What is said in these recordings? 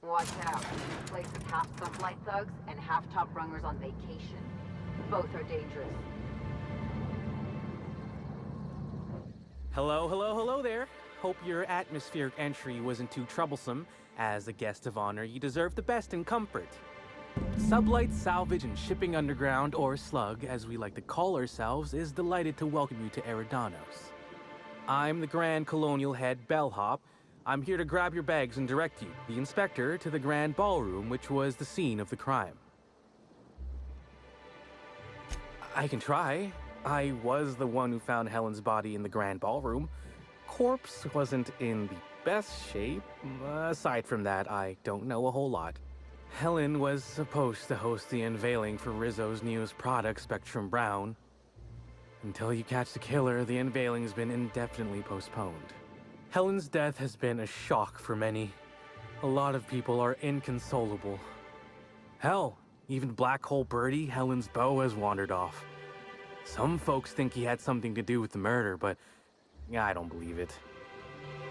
Watch out. This place is half sublight thugs and half top rungers on vacation. Both are dangerous. Hello, hello, hello there. Hope your atmospheric entry wasn't too troublesome. As a guest of honor, you deserve the best in comfort. Sublight Salvage and Shipping Underground, or Slug, as we like to call ourselves, is delighted to welcome you to Eridanos. I'm the Grand Colonial Head Bellhop. I'm here to grab your bags and direct you, the inspector, to the Grand Ballroom, which was the scene of the crime. I can try. I was the one who found Helen's body in the Grand Ballroom. Corpse wasn't in the best shape. Aside from that, I don't know a whole lot. Helen was supposed to host the unveiling for Rizzo's newest product, Spectrum Brown. Until you catch the killer, the unveiling's been indefinitely postponed. Helen's death has been a shock for many. A lot of people are inconsolable. Hell, even Black Hole Birdie, Helen's beau, has wandered off. Some folks think he had something to do with the murder, but I don't believe it.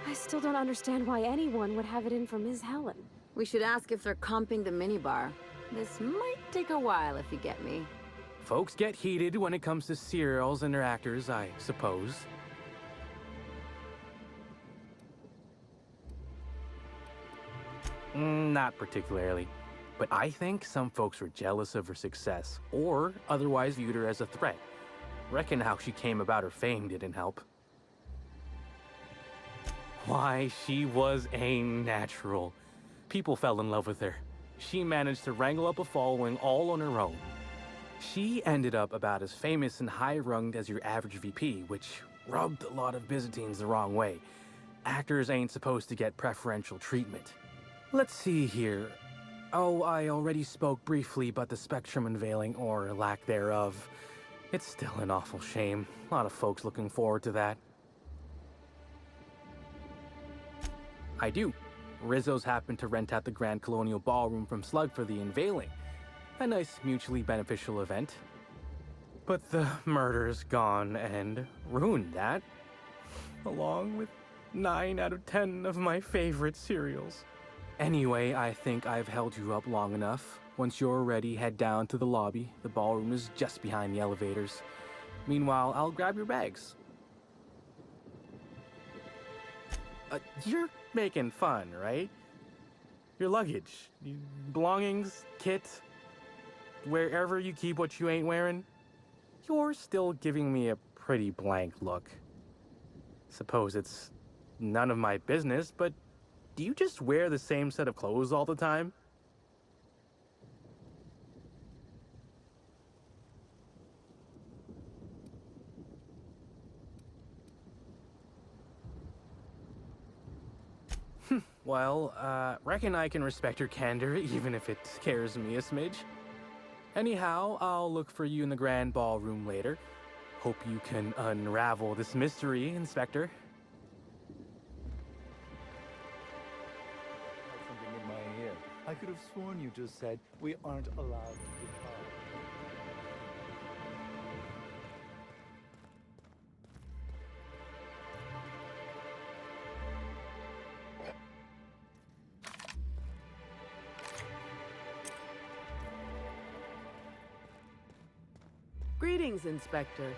I still don't understand why anyone would have it in for Ms. Helen. We should ask if they're comping the minibar. This might take a while, if you get me. Folks get heated when it comes to serials and their actors, I suppose. Not particularly. But I think some folks were jealous of her success, or otherwise viewed her as a threat. Reckon how she came about her fame didn't help. Why, she was a natural. People fell in love with her. She managed to wrangle up a following all on her own. She ended up about as famous and high-runged as your average VP, which rubbed a lot of Byzantines the wrong way. Actors ain't supposed to get preferential treatment. Let's see here. Oh, I already spoke briefly about the Spectrum unveiling, or lack thereof. It's still an awful shame. A lot of folks looking forward to that. I do. Rizzo's happened to rent out the Grand Colonial Ballroom from Slug for the unveiling. A nice mutually beneficial event. But the murder's gone and ruined that. Along with 9 out of 10 of my favorite cereals. Anyway, I think I've held you up long enough. Once you're ready, head down to the lobby. The ballroom is just behind the elevators. Meanwhile, I'll grab your bags. You're making fun, right? Your luggage, belongings, kit, wherever you keep what you ain't wearing. You're still giving me a pretty blank look. Suppose it's none of my business, but do you just wear the same set of clothes all the time? Well, reckon I can respect your candor, even if it scares me a smidge. Anyhow, I'll look for you in the Grand Ballroom later. Hope you can unravel this mystery, Inspector. Something in my ear. I could have sworn you just said we aren't allowed to depart. Greetings, Inspector.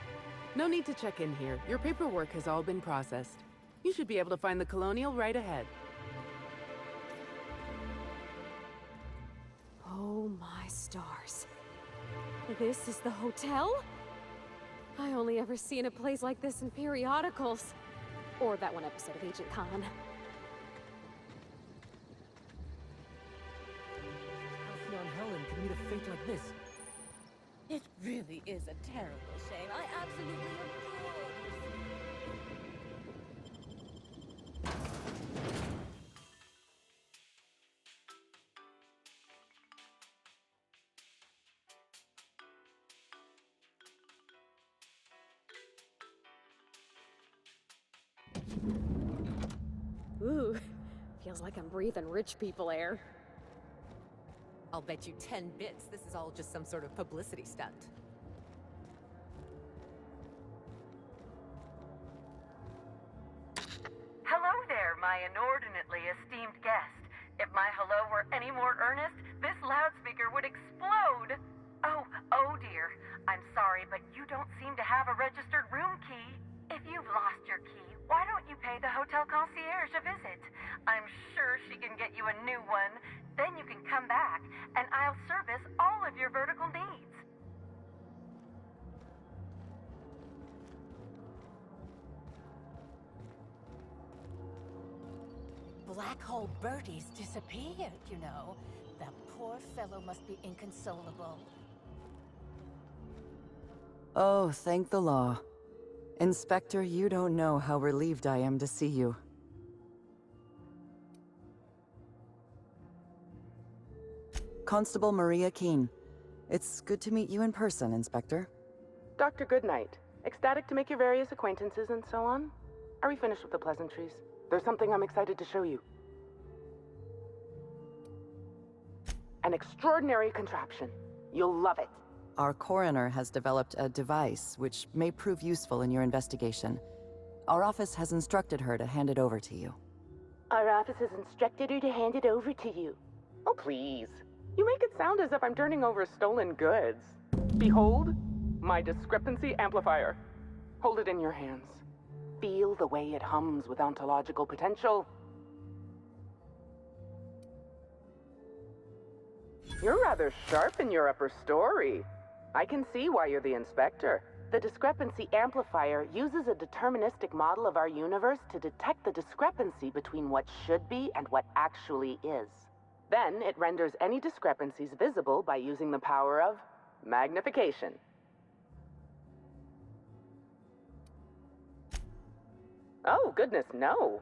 No need to check in here. Your paperwork has all been processed. You should be able to find the Colonial right ahead. Oh my stars. This is the hotel? I only ever seen a place like this in periodicals. Or that one episode of Agent Khan. HALCYON Helen could meet a fate like this. It really is a terrible shame. I absolutely adore Ooh, feels like I'm breathing rich people air. I'll bet you 10 bits this is all just some sort of publicity stunt. Hello there, my inordinately esteemed guest. If If my hello were any more earnest, this loudspeaker would explode. Oh dear. I'm sorry, but you don't seem to have a registered room key. If you've lost your key, why don't you pay the hotel concierge a visit? I'm sure she can get you a new one. Then you can come back, and I'll service all of your vertical needs. Black Hole Bertie's disappeared, you know. That poor fellow must be inconsolable. Oh, thank the law. Inspector, you don't know how relieved I am to see you. Constable Maria Keene. It's good to meet you in person, Inspector. Dr. Goodnight. Ecstatic to make your various acquaintances and so on? Are we finished with the pleasantries? There's something I'm excited to show you. An extraordinary contraption. You'll love it. Our coroner has developed a device which may prove useful in your investigation. Our office has instructed her to hand it over to you. Our office has instructed her to hand it over to you. Oh, please. You make it sound as if I'm turning over stolen goods. Behold, my discrepancy amplifier. Hold it in your hands. Feel the way it hums with ontological potential. You're rather sharp in your upper story. I can see why you're the inspector. The discrepancy amplifier uses a deterministic model of our universe to detect the discrepancy between what should be and what actually is. Then it renders any discrepancies visible by using the power of magnification. Oh, goodness, no.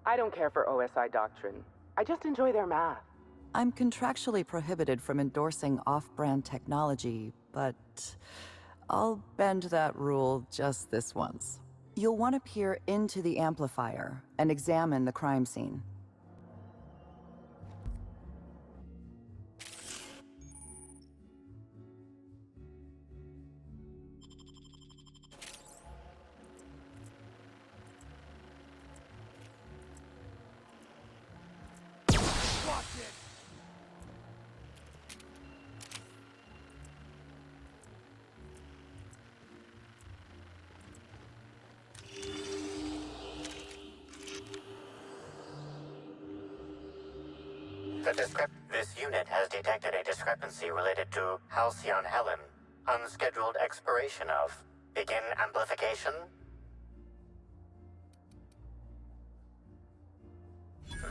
I don't care for OSI doctrine. I just enjoy their math. I'm contractually prohibited from endorsing off-brand technology, but I'll bend that rule just this once. You'll want to peer into the amplifier and examine the crime scene. This unit has detected a discrepancy related to HALCYON HELEN. Unscheduled expiration of. Begin amplification.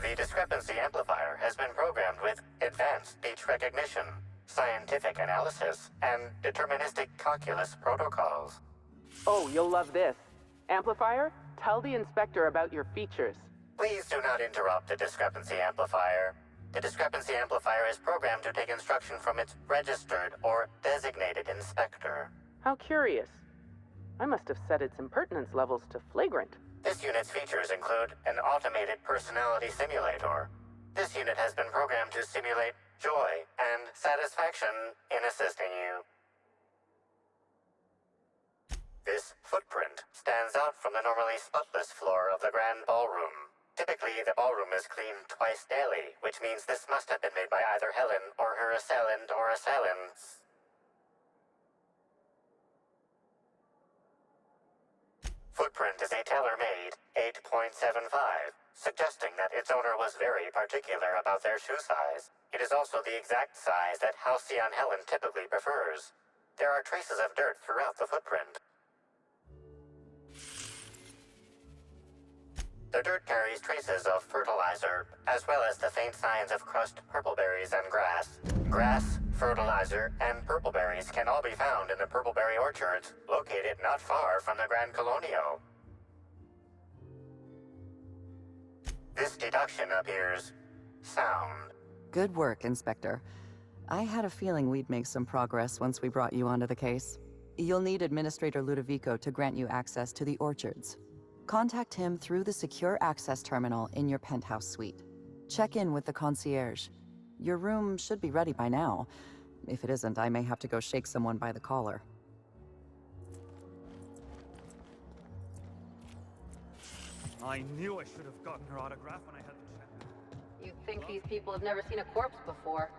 The discrepancy amplifier has been programmed with advanced speech recognition, scientific analysis, and deterministic calculus protocols. Oh, you'll love this. Amplifier, tell the inspector about your features. Please do not interrupt the discrepancy amplifier. The discrepancy amplifier is programmed to take instruction from its registered or designated inspector. How curious. I must have set its impertinence levels to flagrant. This unit's features include an automated personality simulator. This unit has been programmed to simulate joy and satisfaction in assisting you. This footprint stands out from the normally spotless floor of the grand ballroom. Typically, the ballroom is cleaned twice daily, which means this must have been made by either Helen or her assailant or assailants. Footprint is a tailor-made 8.75, suggesting that its owner was very particular about their shoe size. It is also the exact size that HALCYON HELEN typically prefers. There are traces of dirt throughout the footprint. The dirt carries traces of fertilizer, as well as the faint signs of crushed purpleberries and grass. Grass, fertilizer, and purpleberries can all be found in the purpleberry orchards, located not far from the Grand Colonio. This deduction appears sound. Good work, Inspector. I had a feeling we'd make some progress once we brought you onto the case. You'll need Administrator Ludovico to grant you access to the orchards. Contact him through the secure access terminal in your penthouse suite. Check in with the concierge. Your room should be ready by now. If it isn't, I may have to go shake someone by the collar. I knew I should have gotten her autograph when I had the chance. You'd think these people have never seen a corpse before.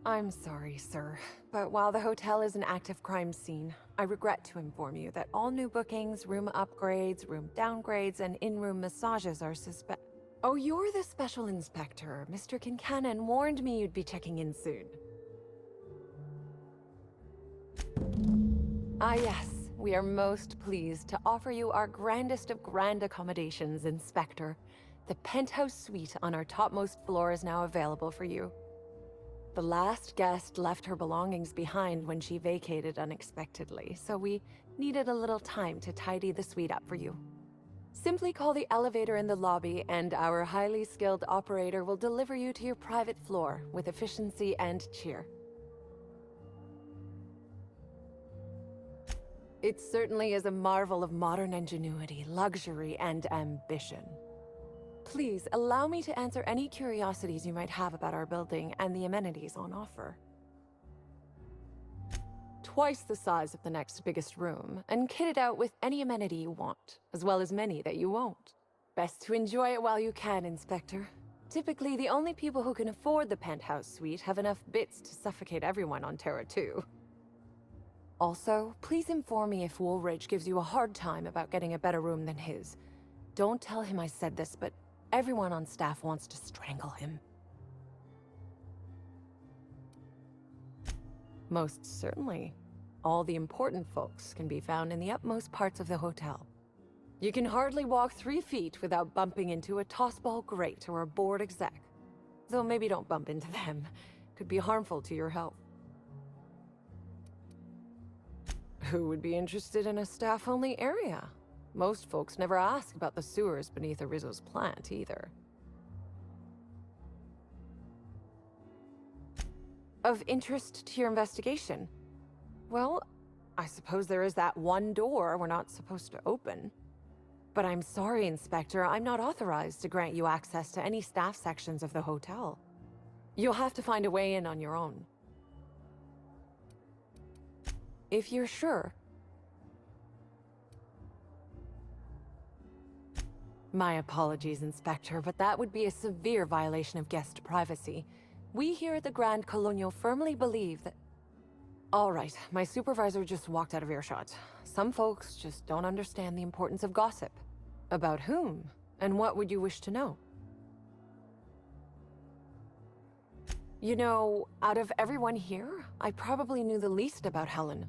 I'm sorry, sir, but while the hotel is an active crime scene, I regret to inform you that all new bookings, room upgrades, room downgrades, and in-room massages are suspect. Oh, you're the special inspector. Mr. Kincannon warned me you'd be checking in soon. Ah, yes. We are most pleased to offer you our grandest of grand accommodations, Inspector. The penthouse suite on our topmost floor is now available for you. The last guest left her belongings behind when she vacated unexpectedly, so we needed a little time to tidy the suite up for you. Simply call the elevator in the lobby, and our highly skilled operator will deliver you to your private floor with efficiency and cheer. It certainly is a marvel of modern ingenuity, luxury, and ambition. Please, allow me to answer any curiosities you might have about our building and the amenities on offer. Twice the size of the next biggest room, and kitted out with any amenity you want, as well as many that you won't. Best to enjoy it while you can, Inspector. Typically, the only people who can afford the penthouse suite have enough bits to suffocate everyone on Terra 2. Also, please inform me if Woolridge gives you a hard time about getting a better room than his. Don't tell him I said this, but everyone on staff wants to strangle him. Most certainly. All the important folks can be found in the utmost parts of the hotel. You can hardly walk 3 feet without bumping into a tossball grate or a bored exec. Though maybe don't bump into them. Could be harmful to your health. Who would be interested in a staff-only area? Most folks never ask about the sewers beneath Rizzo's plant, either. Of interest to your investigation? Well, I suppose there is that one door we're not supposed to open. But I'm sorry, Inspector, I'm not authorized to grant you access to any staff sections of the hotel. You'll have to find a way in on your own. If you're sure. My apologies, Inspector, but that would be a severe violation of guest privacy. We here at the Grand Colonial firmly believe that... All right, my supervisor just walked out of earshot. Some folks just don't understand the importance of gossip. About whom? And what would you wish to know? You know, out of everyone here, I probably knew the least about Helen.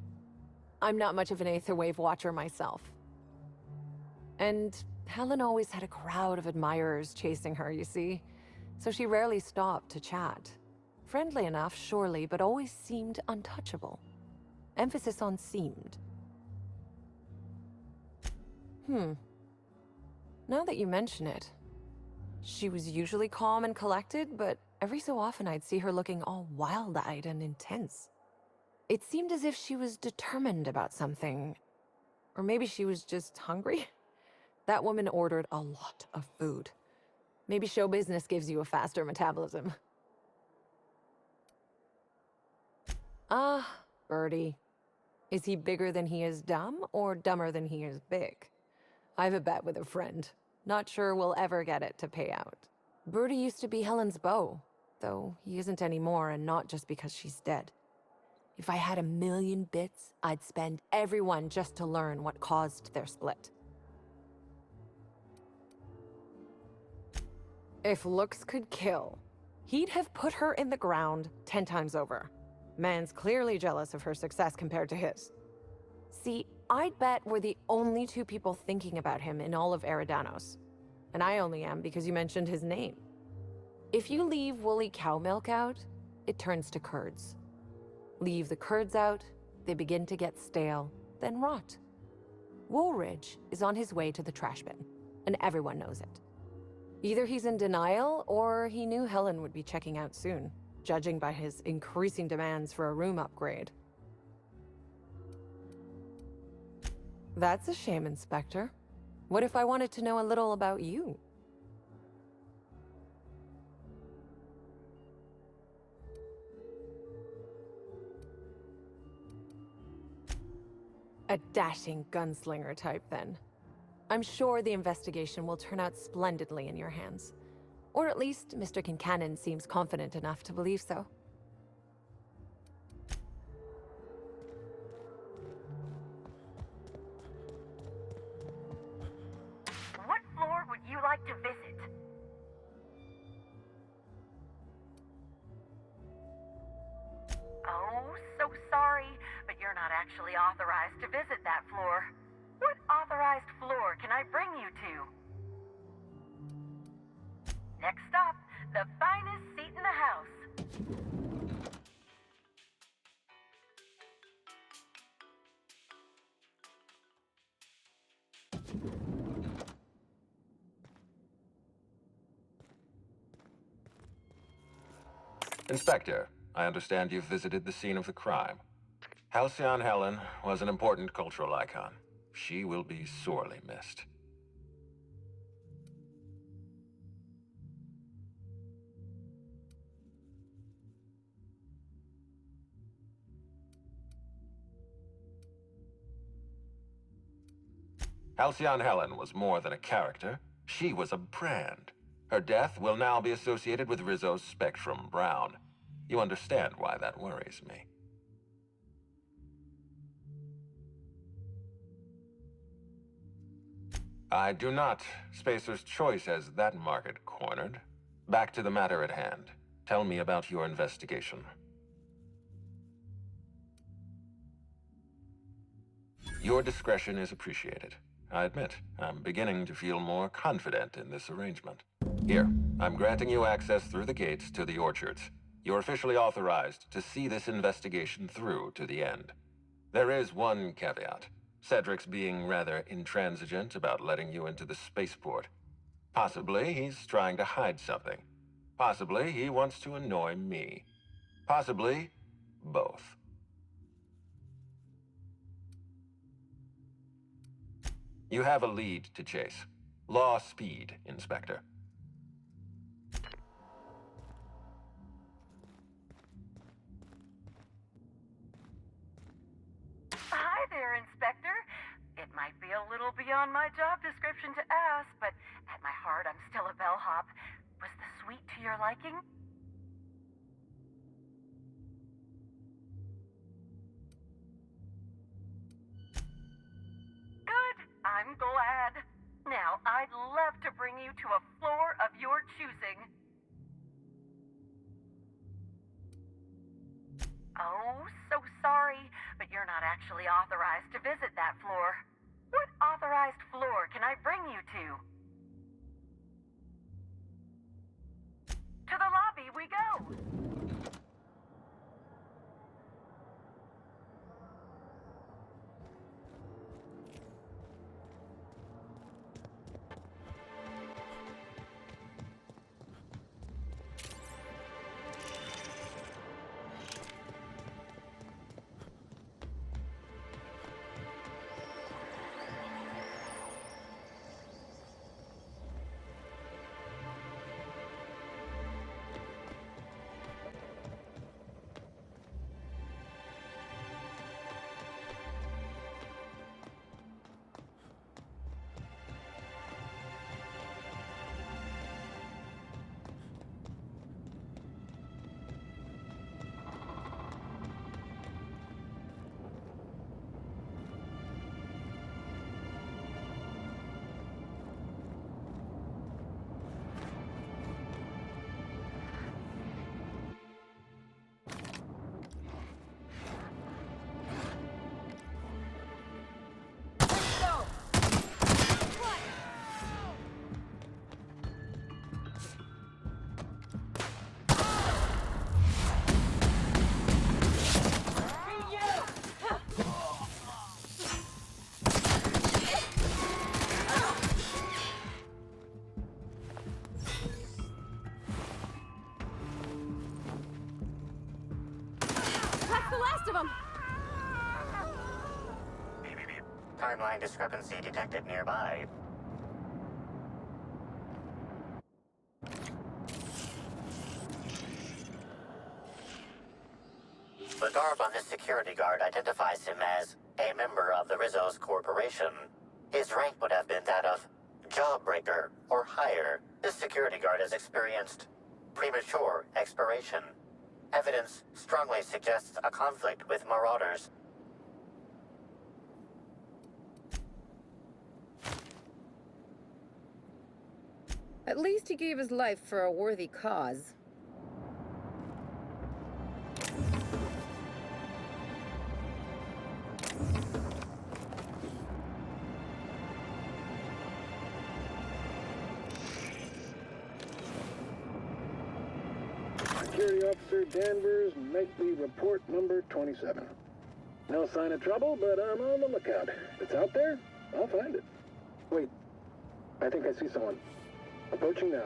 I'm not much of an Aetherwave watcher myself. And Helen always had a crowd of admirers chasing her, you see. So she rarely stopped to chat. Friendly enough, surely, but always seemed untouchable. Emphasis on seemed. Now that you mention it, she was usually calm and collected, but every so often I'd see her looking all wild-eyed and intense. It seemed as if she was determined about something. Or maybe she was just hungry? That woman ordered a lot of food. Maybe show business gives you a faster metabolism. Ah, Bertie. Is he bigger than he is dumb, or dumber than he is big? I've a bet with a friend. Not sure we'll ever get it to pay out. Bertie used to be Helen's beau, though he isn't anymore, and not just because she's dead. If I had 1,000,000 bits, I'd spend every one just to learn what caused their split. If looks could kill, he'd have put her in the ground 10 times over. Man's clearly jealous of her success compared to his. See, I'd bet we're the only 2 people thinking about him in all of Eridanos. And I only am because you mentioned his name. If you leave woolly cow milk out, it turns to curds. Leave the curds out, they begin to get stale, then rot. Woolridge is on his way to the trash bin, and everyone knows it. Either he's in denial, or he knew Helen would be checking out soon, judging by his increasing demands for a room upgrade. That's a shame, Inspector. What if I wanted to know a little about you? A dashing gunslinger type, then. I'm sure the investigation will turn out splendidly in your hands. Or at least Mr. Kincannon seems confident enough to believe so. What floor would you like to visit? Oh, so sorry, but you're not actually authorized to visit that floor. What authorized floor can I bring you to? Next stop, the finest seat in the house. Inspector, I understand you've visited the scene of the crime. Halcyon Helen was an important cultural icon. She will be sorely missed. Halcyon Helen was more than a character. She was a brand. Her death will now be associated with Rizzo's Spectrum Brown. You understand why that worries me. I do not. Spacer's Choice has that market cornered. Back to the matter at hand. Tell me about your investigation. Your discretion is appreciated. I admit, I'm beginning to feel more confident in this arrangement. Here, I'm granting you access through the gates to the orchards. You're officially authorized to see this investigation through to the end. There is one caveat. Cedric's being rather intransigent about letting you into the spaceport. Possibly he's trying to hide something. Possibly he wants to annoy me. Possibly both. You have a lead to chase. Law speed, Inspector. Hi there, Inspector. It might be a little beyond my job description to ask, but at my heart, I'm still a bellhop. Was the suite to your liking? Good. I'm glad. Now, I'd love to bring you to a floor of your choosing. Oh, so sorry, but you're not actually authorized to visit that floor. What authorized floor can I bring you to? To the lobby we go! Timeline discrepancy detected nearby. The garb on this security guard identifies him as a member of the Rizzo's corporation. His rank would have been that of Jawbreaker or higher. This security guard has experienced premature expiration. Evidence strongly suggests a conflict with Marauders. At least he gave his life for a worthy cause. Security Officer Danvers, make me report number 27. No sign of trouble, but I'm on the lookout. If it's out there, I'll find it. Wait, I think I see someone. Approaching now.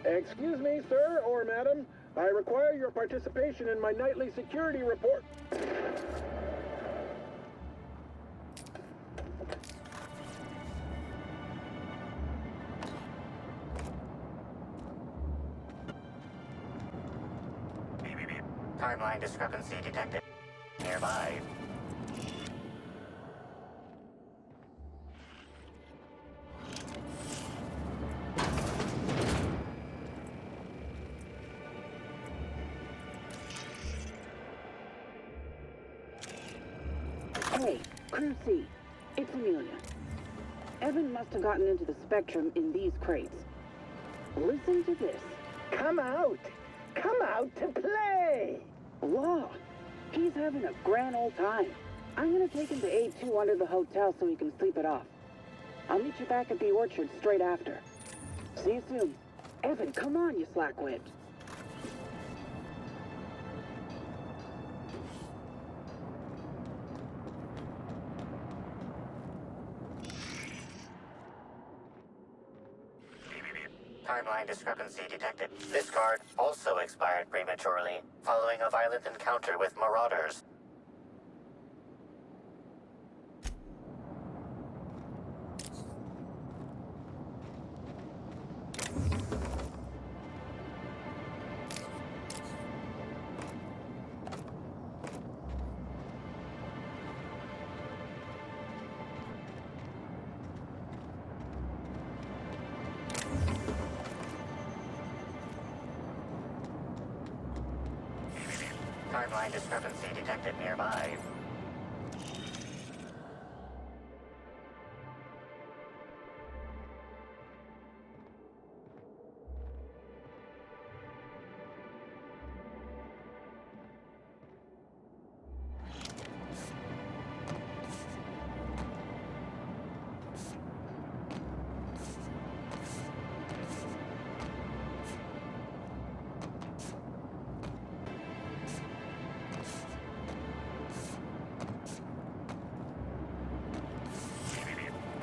Excuse me, sir or madam. I require your participation in my nightly security report. Timeline discrepancy detected. Nearby. Hey, Crew C. It's Amelia. Evan must have gotten into the Spectrum in these crates. Listen to this. Come out! Come out to play! Law. He's having a grand old time. I'm gonna take him to A2 under the hotel so he can sleep it off. I'll meet you back at the orchard straight after. See you soon. Evan, come on, you slackwit. Timeline discrepancy detected. This card also expired prematurely, following a violent encounter with Marauders. Timeline discrepancy detected nearby.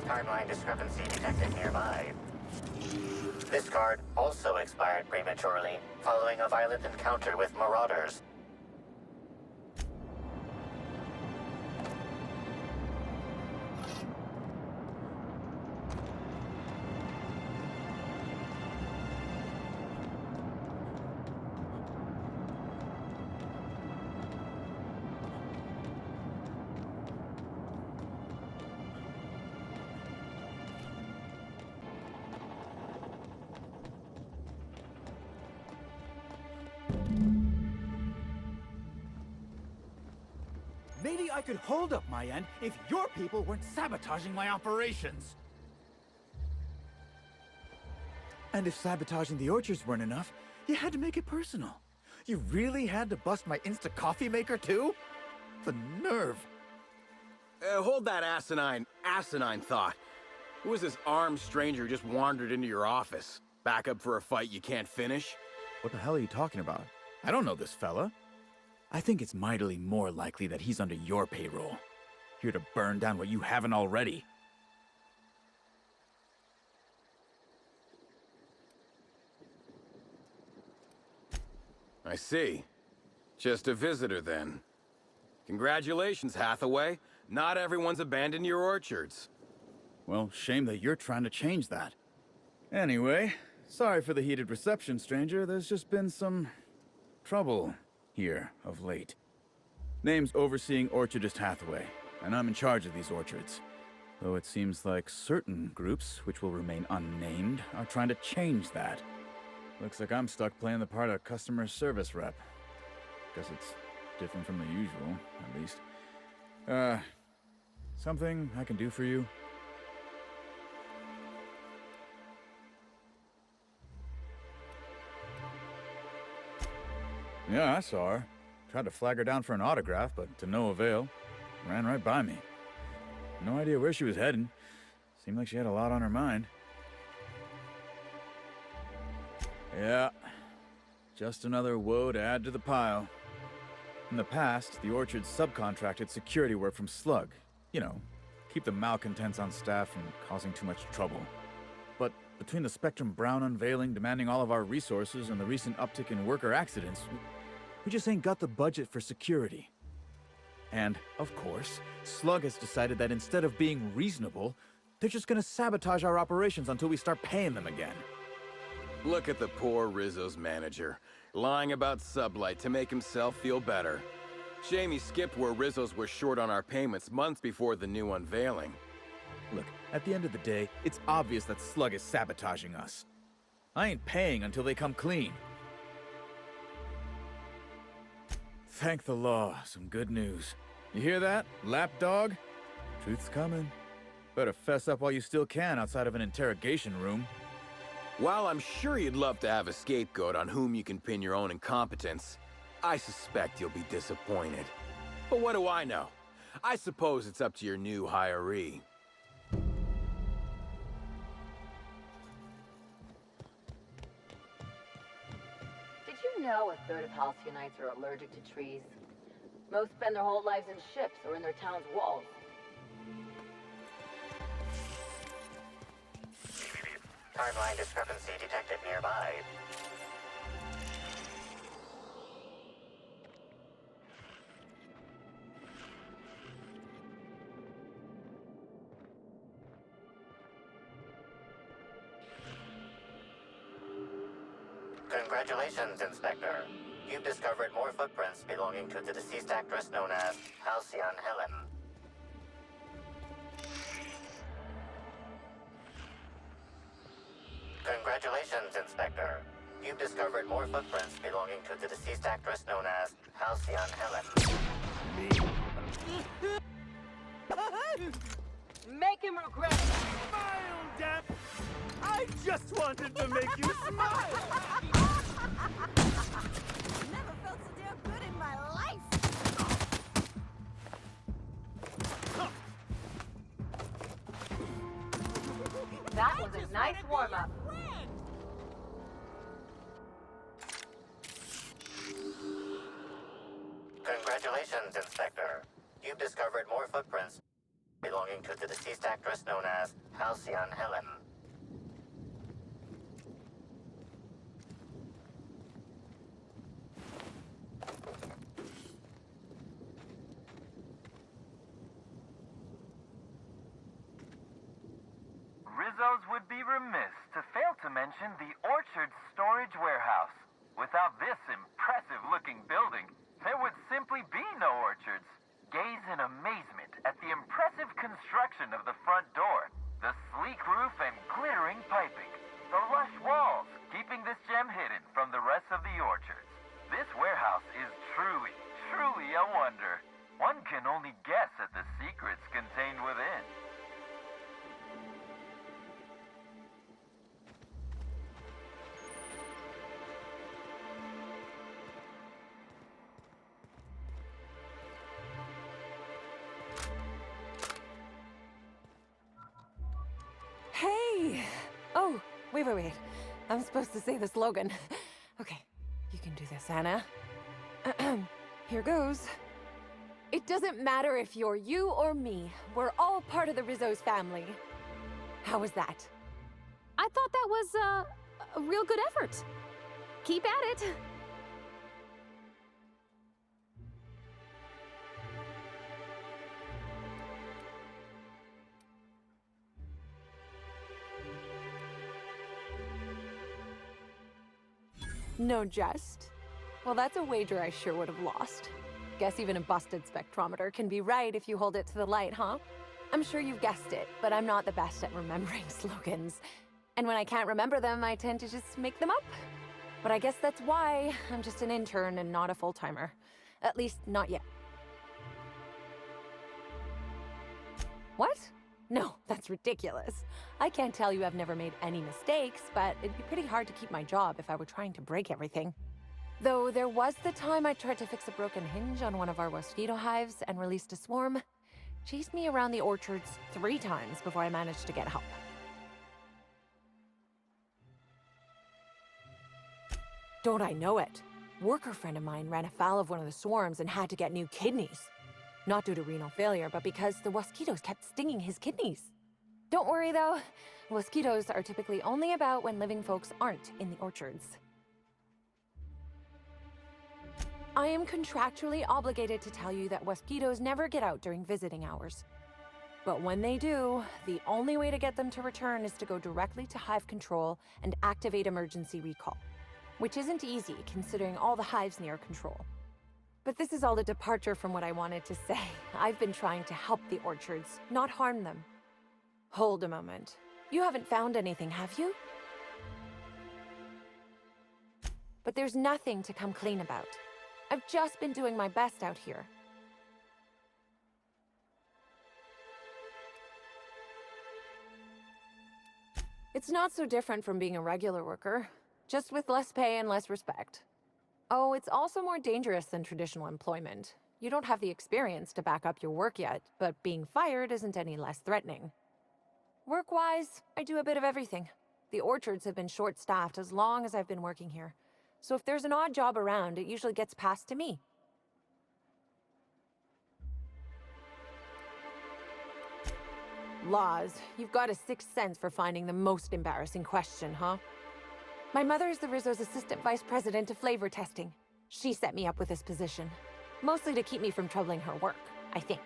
Timeline discrepancy detected nearby. This card also expired prematurely, following a violent encounter with Marauders. Maybe I could hold up my end if your people weren't sabotaging my operations. And if sabotaging the orchards weren't enough, you had to make it personal. You really had to bust my Insta coffee maker too? The nerve. Hold that asinine thought. Who was this armed stranger who just wandered into your office? Back up for a fight you can't finish? What the hell are you talking about? I don't know this fella. I think it's mightily more likely that he's under your payroll. Here to burn down what you haven't already. I see. Just a visitor, then. Congratulations, Hathaway. Not everyone's abandoned your orchards. Well, shame that you're trying to change that. Anyway, sorry for the heated reception, stranger. There's just been some trouble here of late. Name's Overseeing Orchardist Hathaway, and I'm in charge of these orchards. Though it seems like certain groups, which will remain unnamed, are trying to change that. Looks like I'm stuck playing the part of customer service rep. Guess it's different from the usual, at least. Something I can do for you? Yeah, I saw her. Tried to flag her down for an autograph, but to no avail. Ran right by me. No idea where she was heading. Seemed like she had a lot on her mind. Yeah. Just another woe to add to the pile. In the past, the Orchard subcontracted security work from Slug. You know, keep the malcontents on staff from causing too much trouble. But between the Spectrum Brown unveiling demanding all of our resources and the recent uptick in worker accidents, we just ain't got the budget for security. And, of course, Slug has decided that instead of being reasonable, they're just gonna sabotage our operations until we start paying them again. Look at the poor Rizzo's manager, lying about Sublight to make himself feel better. Shame he skipped where Rizzo's were short on our payments months before the new unveiling. Look, at the end of the day, it's obvious that Slug is sabotaging us. I ain't paying until they come clean. Thank the law, some good news. You hear that, lapdog? Truth's coming. Better fess up while you still can outside of an interrogation room. While I'm sure you'd love to have a scapegoat on whom you can pin your own incompetence, I suspect you'll be disappointed. But what do I know? I suppose it's up to your new hiree. Did you know a third of Halcyonites are allergic to trees? Most spend their whole lives in ships or in their town's walls. Timeline discrepancy detected nearby. Congratulations, Inspector. You've discovered more footprints belonging to the deceased actress known as HALCYON HELEN. Congratulations, Inspector. You've discovered more footprints belonging to the deceased actress known as HALCYON HELEN. Make him regret it! Smile, Dad! I just wanted to make you smile! Never felt so damn good in my life! That was a nice warm-up. Congratulations, Inspector. You've discovered more footprints belonging to the deceased actress known as HALCYON HELEN. Rizzo's would be remiss to fail to mention the Orchard Storage Warehouse. Without this impressive-looking building, there would simply be no orchards. Gaze in amazement at the impressive construction of the front door, the sleek roof and glittering piping, the lush walls keeping this gem hidden from the rest of the orchards. This warehouse is truly, truly a wonder. One can only guess at the secrets contained within. Hey! Oh, wait. I'm supposed to say the slogan. Okay, you can do this, Anna. Here goes. It doesn't matter if you're you or me. We're all part of the Rizzo's family. How was that? I thought that was a real good effort. Keep at it. No jest? Well, that's a wager I sure would have lost. Guess even a busted spectrometer can be right if you hold it to the light, huh? I'm sure you've guessed it, but I'm not the best at remembering slogans. And when I can't remember them, I tend to just make them up. But I guess that's why I'm just an intern and not a full-timer. At least, not yet. What? No, that's ridiculous. I can't tell you I've never made any mistakes, but it'd be pretty hard to keep my job if I were trying to break everything. Though there was the time I tried to fix a broken hinge on one of our mosquito hives and released a swarm. Chased me around the orchards 3 times before I managed to get help. Don't I know it? Worker friend of mine ran afoul of one of the swarms and had to get new kidneys. Not due to renal failure, but because the mosquitoes kept stinging his kidneys. Don't worry though, mosquitoes are typically only about when living folks aren't in the orchards. I am contractually obligated to tell you that mosquitoes never get out during visiting hours. But when they do, the only way to get them to return is to go directly to hive control and activate emergency recall. Which isn't easy, considering all the hives near control. But this is all a departure from what I wanted to say. I've been trying to help the orchards, not harm them. Hold a moment. You haven't found anything, have you? But there's nothing to come clean about. I've just been doing my best out here. It's not so different from being a regular worker. Just with less pay and less respect. Oh, it's also more dangerous than traditional employment. You don't have the experience to back up your work yet, but being fired isn't any less threatening. Work-wise, I do a bit of everything. The orchards have been short-staffed as long as I've been working here. So if there's an odd job around, it usually gets passed to me. Laws, you've got a 6th sense for finding the most embarrassing question, huh? My mother is the Rizzo's assistant vice president of flavor testing. She set me up with this position. Mostly to keep me from troubling her work, I think.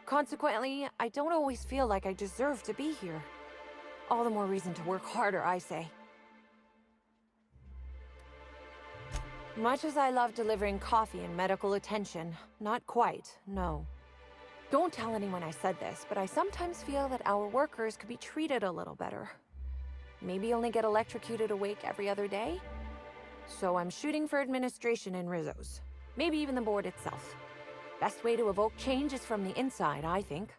Consequently, I don't always feel like I deserve to be here. All the more reason to work harder, I say. Much as I love delivering coffee and medical attention, not quite, no. Don't tell anyone I said this, but I sometimes feel that our workers could be treated a little better. Maybe only get electrocuted awake every other day? So I'm shooting for administration in Rizzo's. Maybe even the board itself. Best way to evoke change is from the inside, I think.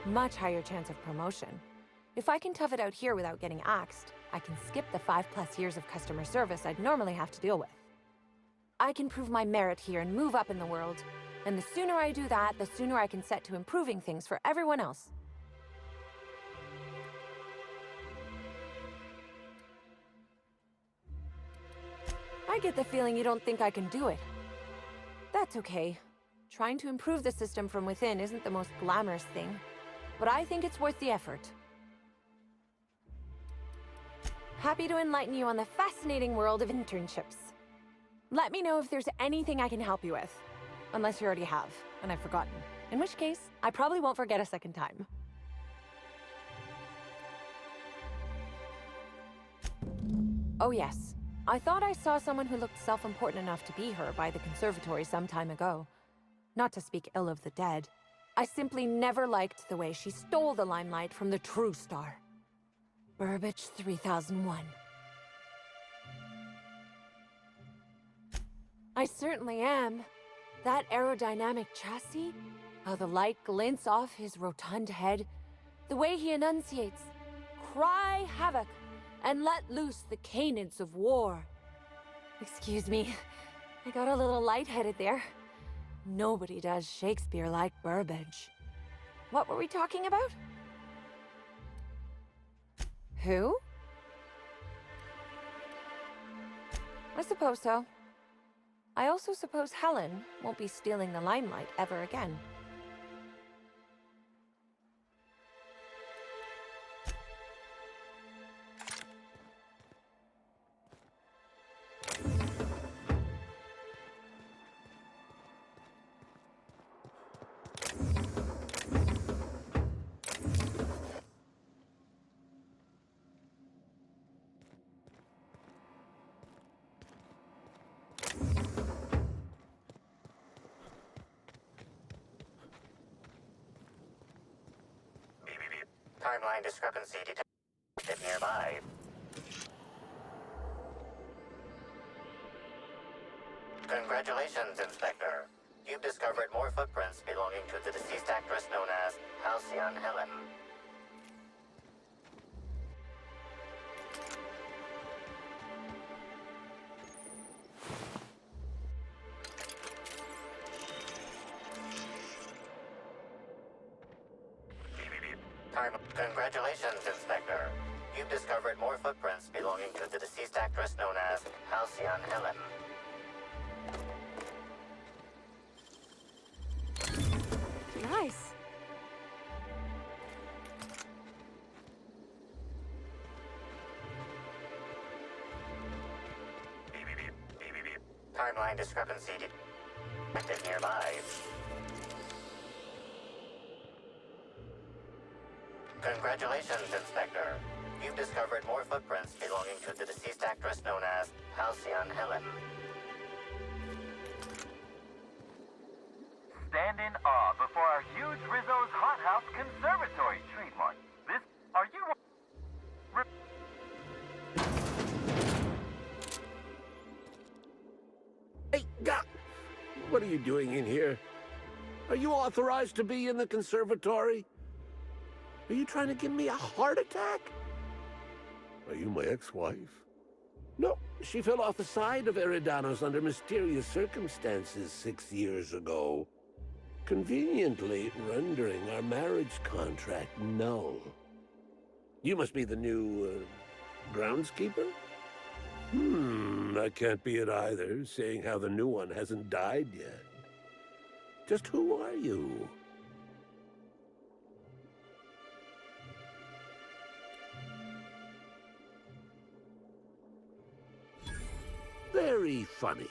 Much higher chance of promotion. If I can tough it out here without getting axed, I can skip the 5+ years of customer service I'd normally have to deal with. I can prove my merit here and move up in the world. And the sooner I do that, the sooner I can set to improving things for everyone else. I get the feeling you don't think I can do it. That's okay. Trying to improve the system from within isn't the most glamorous thing, but I think it's worth the effort. Happy to enlighten you on the fascinating world of internships. Let me know if there's anything I can help you with. Unless you already have, and I've forgotten. In which case, I probably won't forget a second time. Oh yes. I thought I saw someone who looked self-important enough to be her by the conservatory some time ago. Not to speak ill of the dead. I simply never liked the way she stole the limelight from the true star. Burbage 3001. I certainly am. That aerodynamic chassis, how the light glints off his rotund head, the way he enunciates, "Cry havoc, and let loose the canids of war." Excuse me, I got a little lightheaded there. Nobody does Shakespeare like Burbage. What were we talking about? Who? I suppose so. I also suppose Helen won't be stealing the limelight ever again. Timeline discrepancy detected nearby. Congratulations, Inspector. You've discovered more footprints belonging to the deceased actress known as HALCYON HELEN. Congratulations, Inspector. You've discovered more footprints belonging to the deceased actress known as HALCYON HELEN. Nice. Timeline discrepancy detected nearby. Congratulations, Inspector. You've discovered more footprints belonging to the deceased actress known as HALCYON HELEN. Stand in awe before our huge Rizzo's Hothouse Conservatory trademark. This, are you... Hey, what are you doing in here? Are you authorized to be in the conservatory? Are you trying to give me a heart attack? Are you my ex-wife? No, she fell off the side of Eridanos under mysterious circumstances 6 years ago, conveniently rendering our marriage contract null. You must be the new, groundskeeper? That can't be it either, seeing how the new one hasn't died yet. Just who are you? Very funny.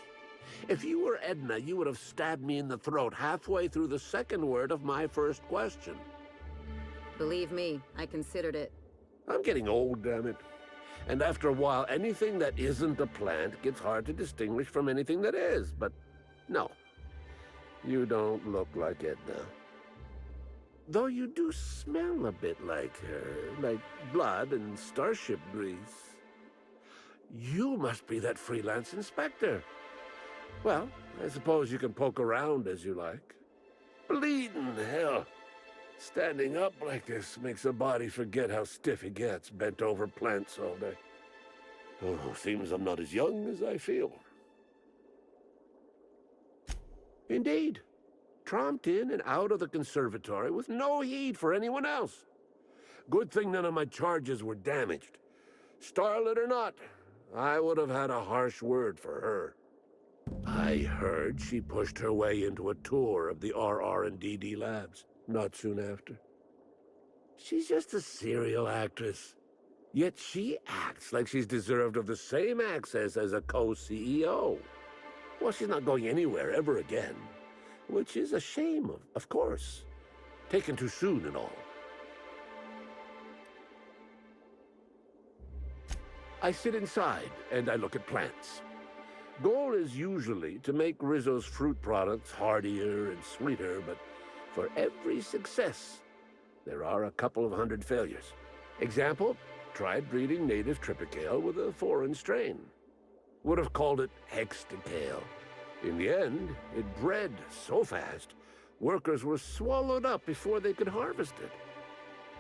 If you were Edna, you would have stabbed me in the throat halfway through the second word of my first question. Believe me, I considered it. I'm getting old, damn it. And after a while, anything that isn't a plant gets hard to distinguish from anything that is. But no, you don't look like Edna. Though you do smell a bit like her, like blood and starship grease. You must be that freelance inspector. Well, I suppose you can poke around as you like. Bleeding hell. Standing up like this makes a body forget how stiff he gets, bent over plants all day. Oh, seems I'm not as young as I feel. Indeed. Tromped in and out of the conservatory with no heed for anyone else. Good thing none of my charges were damaged. Starlet or not, I would have had a harsh word for her. I heard she pushed her way into a tour of the RR&DD labs not soon after. She's just a serial actress. Yet she acts like she's deserved of the same access as a co-CEO. Well, she's not going anywhere ever again. Which is a shame, of course. Taken too soon and all. I sit inside and I look at plants. Goal is usually to make Rizzo's fruit products hardier and sweeter, but for every success, there are a couple of hundred failures. Example, tried breeding native tripicale with a foreign strain. Would have called it hexticale. In the end, it bred so fast, workers were swallowed up before they could harvest it.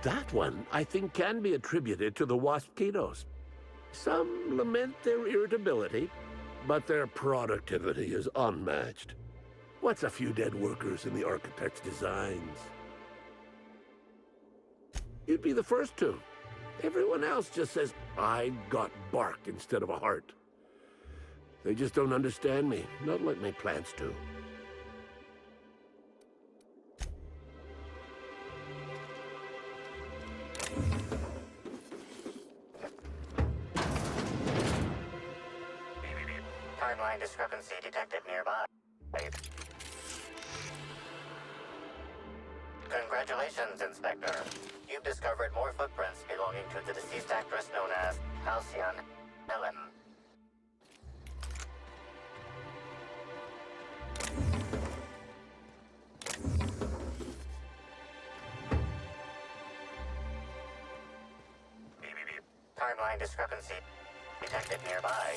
That one, I think, can be attributed to the waspitos. Some lament their irritability, but their productivity is unmatched. What's a few dead workers in the architect's designs? You'd be the first to. Everyone else just says, I got bark instead of a heart. They just don't understand me, not like my plants do. Timeline discrepancy detected nearby. Congratulations, Inspector. You've discovered more footprints belonging to the deceased actress known as HALCYON HELEN. Timeline discrepancy detected nearby.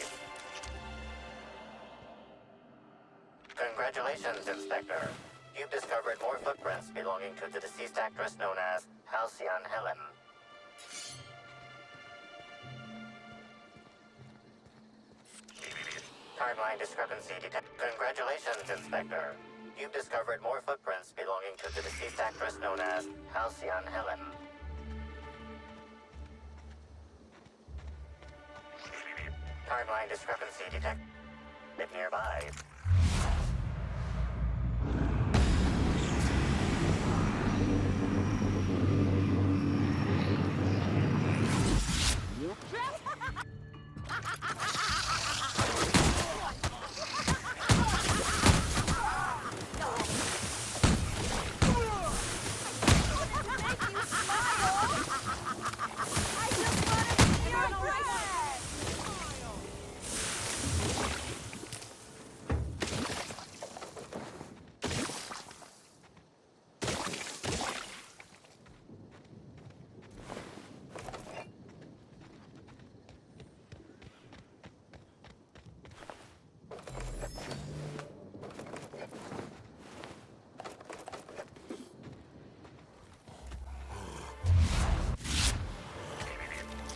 Congratulations, Inspector. You've discovered more footprints belonging to the deceased actress known as HALCYON HELEN. Timeline discrepancy detected. Congratulations, Inspector. You've discovered more footprints belonging to the deceased actress known as HALCYON HELEN. Timeline discrepancy detected nearby.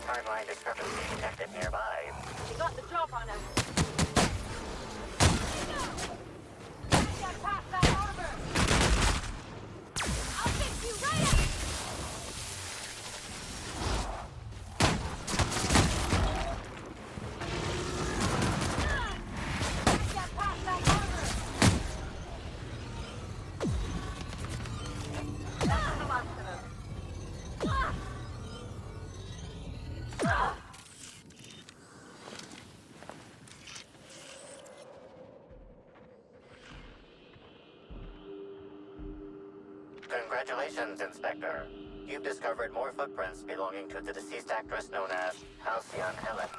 Timeline discrepancy detected nearby. She got the drop on him. Get past that armor! I'll fix you right up! Get past that armor! That's the last of them. Congratulations, Inspector. You've discovered more footprints belonging to the deceased actress known as HALCYON HELEN.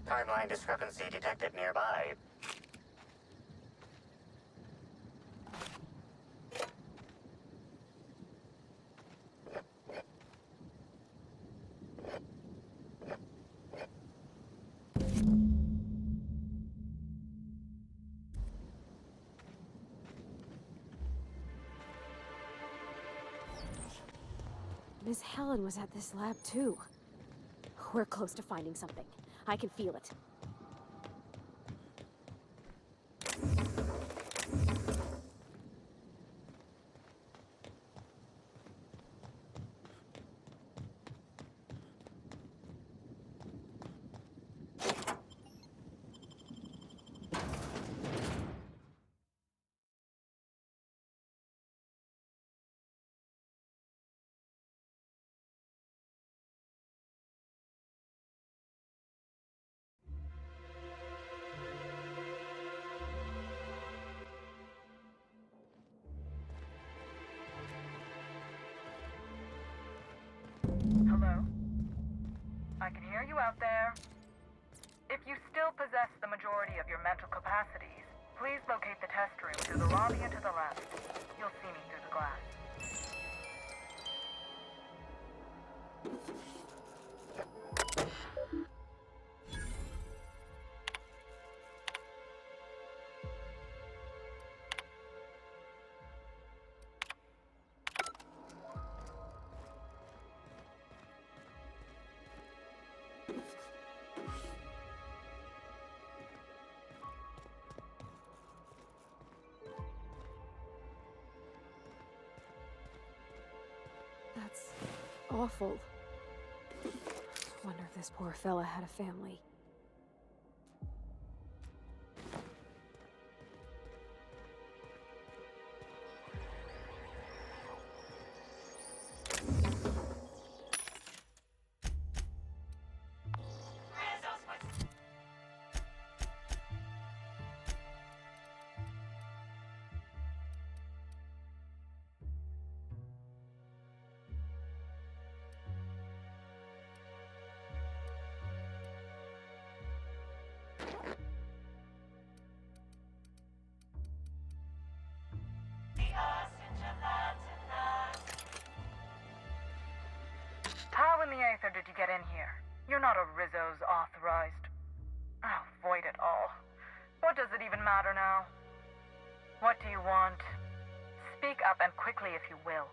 Timeline discrepancy detected nearby. Miss Helen was at this lab too. We're close to finding something. I can feel it. Hello? I can hear you out there. If you still possess the majority of your mental capacities, please locate the test room through the lobby and to the left. You'll see me through the glass. That's awful. Wonder if this poor fella had a family. not a Rizzo's authorized. Oh, void it all. What does it even matter now? What do you want? Speak up and quickly if you will.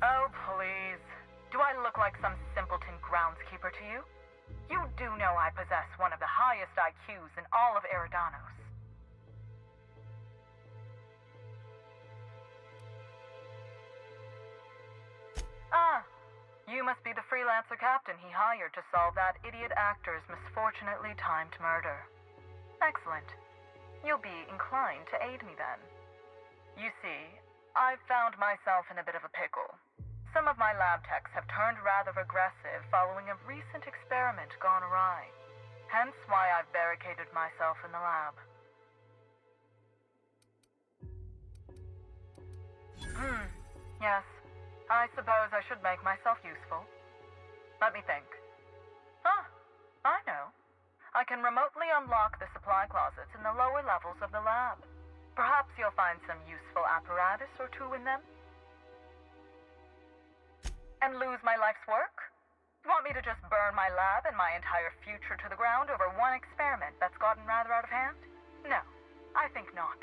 Oh, please. Do I look like some simpleton groundskeeper to you? You do know I possess one of the highest IQs in all of Eridanos. Ah, you must be the freelancer captain he hired to solve that idiot actor's misfortunately timed murder. Excellent. You'll be inclined to aid me then. You see, I've found myself in a bit of a pickle. Some of my lab techs have turned rather aggressive following a recent experiment gone awry. Hence why I've barricaded myself in the lab. Yes. I suppose I should make myself useful. Let me think. Ah, I know. I can remotely unlock the supply closets in the lower levels of the lab. Perhaps you'll find some useful apparatus or two in them. And lose my life's work? You want me to just burn my lab and my entire future to the ground over one experiment that's gotten rather out of hand? No, I think not.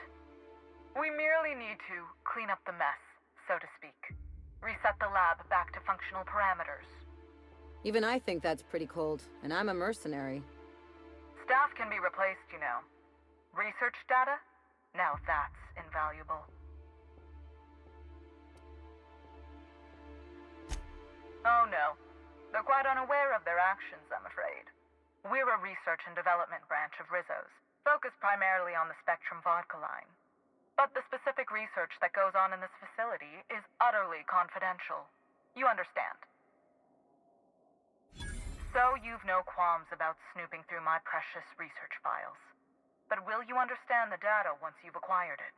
We merely need to clean up the mess, so to speak. Reset the lab back to functional parameters. Even I think that's pretty cold, and I'm a mercenary. Staff can be replaced, you know. Research data? Now that's invaluable. Oh no. They're quite unaware of their actions, I'm afraid. We're a research and development branch of Rizzo's, focused primarily on the Spectrum vodka line. But the specific research that goes on in this facility is utterly confidential. You understand? So you've no qualms about snooping through my precious research files. But will you understand the data once you've acquired it?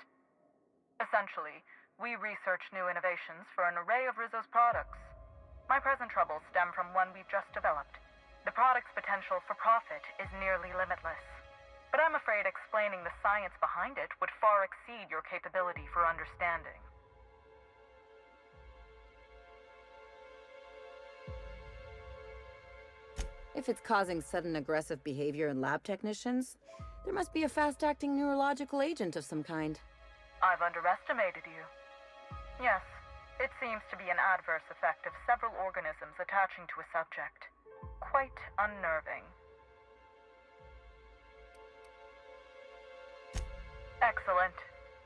Essentially, we research new innovations for an array of Rizzo's products. My present troubles stem from one we've just developed. The product's potential for profit is nearly limitless. But I'm afraid explaining the science behind it would far exceed your capability for understanding. If it's causing sudden aggressive behavior in lab technicians, there must be a fast-acting neurological agent of some kind. I've underestimated you. Yes, it seems to be an adverse effect of several organisms attaching to a subject. Quite unnerving. Excellent.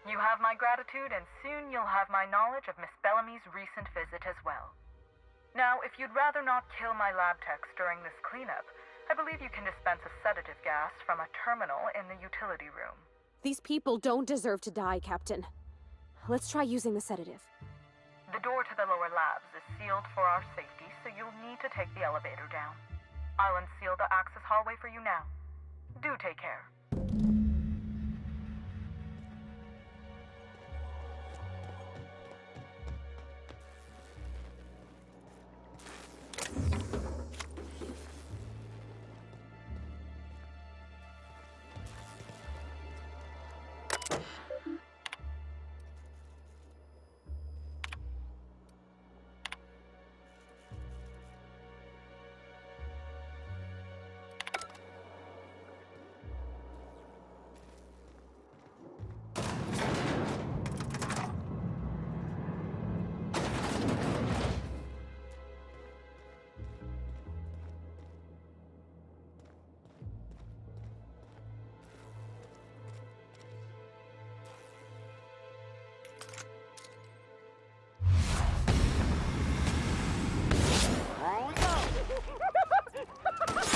You have my gratitude, and soon you'll have my knowledge of Miss Bellamy's recent visit as well. Now, if you'd rather not kill my lab techs during this cleanup, I believe you can dispense a sedative gas from a terminal in the utility room. These people don't deserve to die, Captain. Let's try using the sedative. The door to the lower labs is sealed for our safety, so you'll need to take the elevator down. I'll unseal the access hallway for you now. Do take care.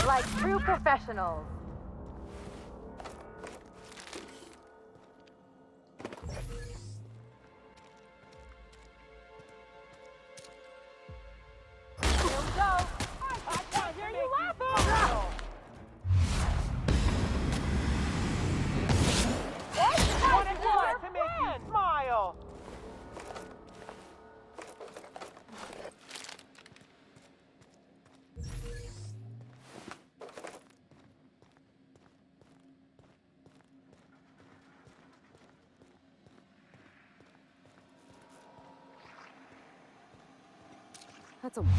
Like true professionals. That's a... Nice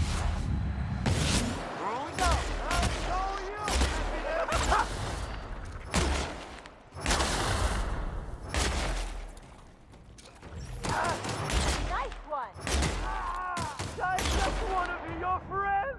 one! I just want to be your friend!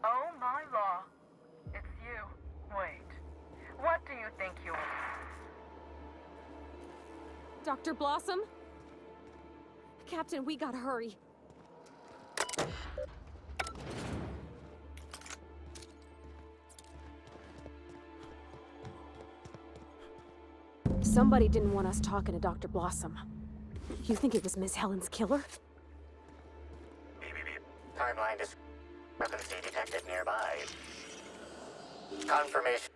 Oh my law. It's you. Wait. What do you think you are? Dr. Blossom? Captain, we gotta hurry. Somebody didn't want us talking to Dr. Blossom. You think it was Miss Helen's killer? Timeline discrepancy detected nearby. Confirmation.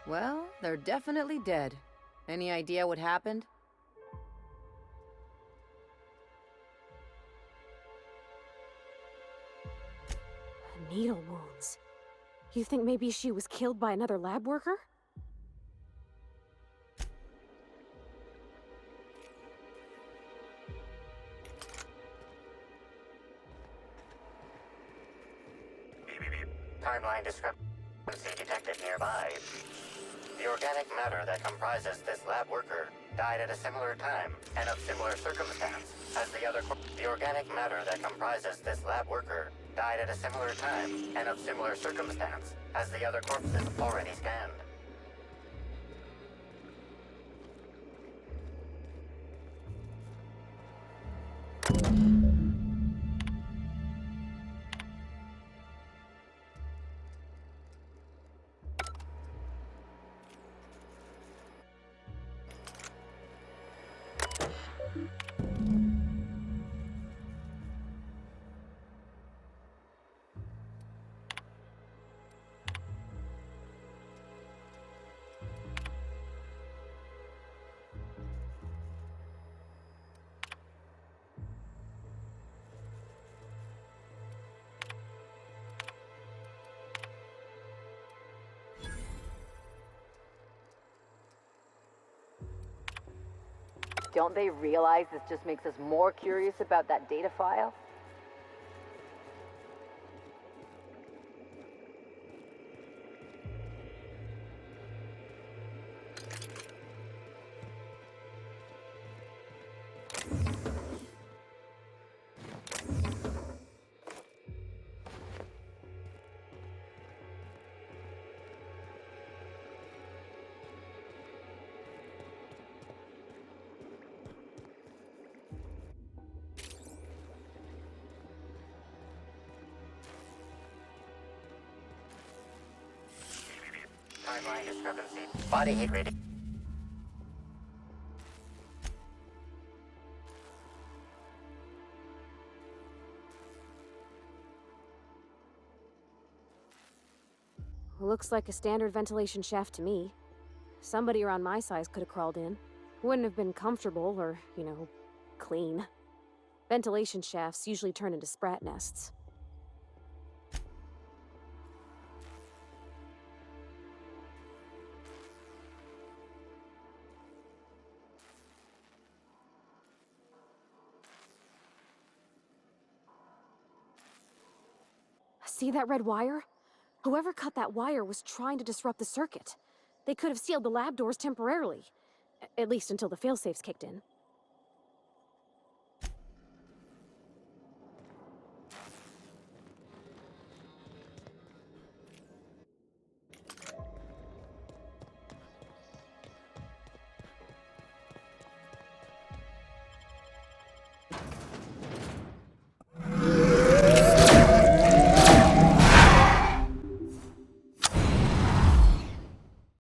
Well, they're definitely dead. Any idea what happened? Needle wounds. You think maybe she was killed by another lab worker? Timeline discrepancy detected nearby. The organic matter that comprises this lab worker died at a similar time and of similar circumstance as the other The organic matter that comprises this lab worker died at a similar time and of similar circumstance as the other corpses already scanned. Don't they realize this just makes us more curious about that data file? Timeline discrepancy. Body heat reading. Looks like a standard ventilation shaft to me. Somebody around my size could have crawled in. Wouldn't have been comfortable or, clean. Ventilation shafts usually turn into sprat nests. See that red wire? Whoever cut that wire was trying to disrupt the circuit. They could have sealed the lab doors temporarily. At least until the failsafes kicked in.